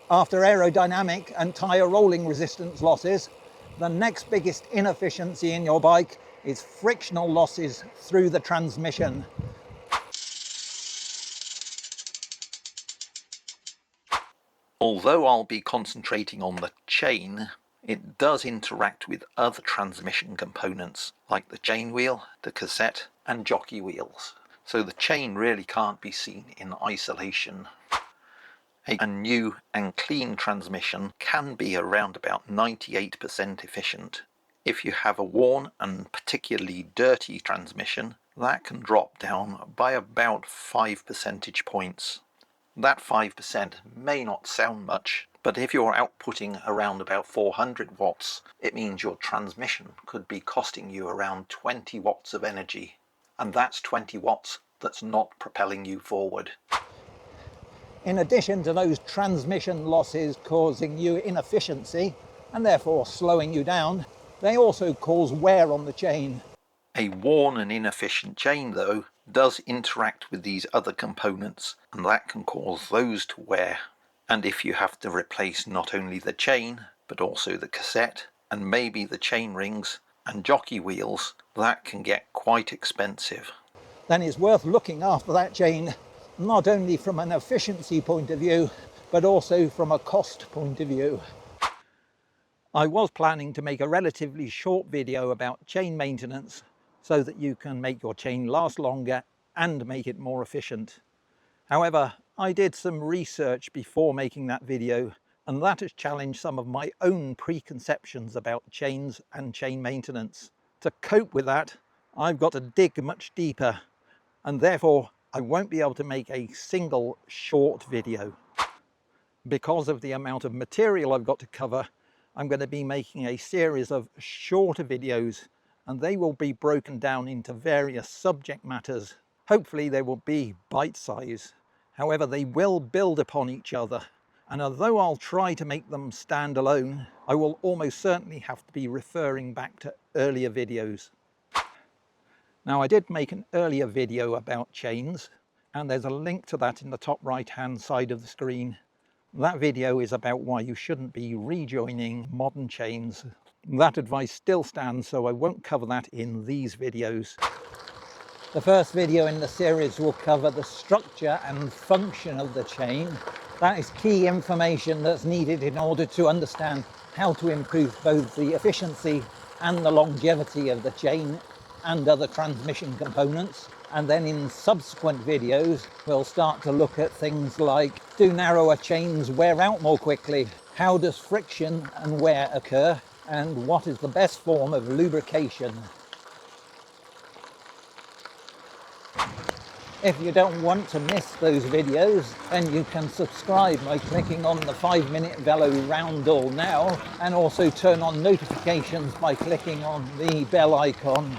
After aerodynamic and tyre rolling resistance losses, the next biggest inefficiency in your bike is frictional losses through the transmission. Although I'll be concentrating on the chain, it does interact with other transmission components like the chain wheel, the cassette and jockey wheels. So the chain really can't be seen in isolation. A new and clean transmission can be around about 98% efficient. If you have a worn and particularly dirty transmission, that can drop down by about 5 percentage points. That 5% may not sound much, but if you're outputting around about 400 watts, it means your transmission could be costing you around 20 watts of energy. And that's 20 watts that's not propelling you forward. In addition to those transmission losses causing you inefficiency and therefore slowing you down, they also cause wear on the chain. A worn and inefficient chain, though, does interact with these other components, and that can cause those to wear. And if you have to replace not only the chain, but also the cassette, and maybe the chain rings and jockey wheels, that can get quite expensive. Then it's worth looking after that chain, not only from an efficiency point of view, but also from a cost point of view. I was planning to make a relatively short video about chain maintenance so that you can make your chain last longer and make it more efficient. However, I did some research before making that video, and that has challenged some of my own preconceptions about chains and chain maintenance. To cope with that, I've got to dig much deeper, and therefore I won't be able to make a single short video. Because of the amount of material I've got to cover, I'm going to be making a series of shorter videos, and they will be broken down into various subject matters. Hopefully they will be bite-size. However, they will build upon each other, and although I'll try to make them stand alone, I will almost certainly have to be referring back to earlier videos. Now, I did make an earlier video about chains, and there's a link to that in the top right hand side of the screen. That video is about why you shouldn't be rejoining modern chains. That advice still stands, so I won't cover that in these videos. The first video in the series will cover the structure and function of the chain. That is key information that's needed in order to understand how to improve both the efficiency and the longevity of the chain and other transmission components. And then in subsequent videos, we'll start to look at things like, do narrower chains wear out more quickly? How does friction and wear occur? And what is the best form of lubrication? If you don't want to miss those videos, then you can subscribe by clicking on the 5-minute Velo roundel now, and also turn on notifications by clicking on the bell icon.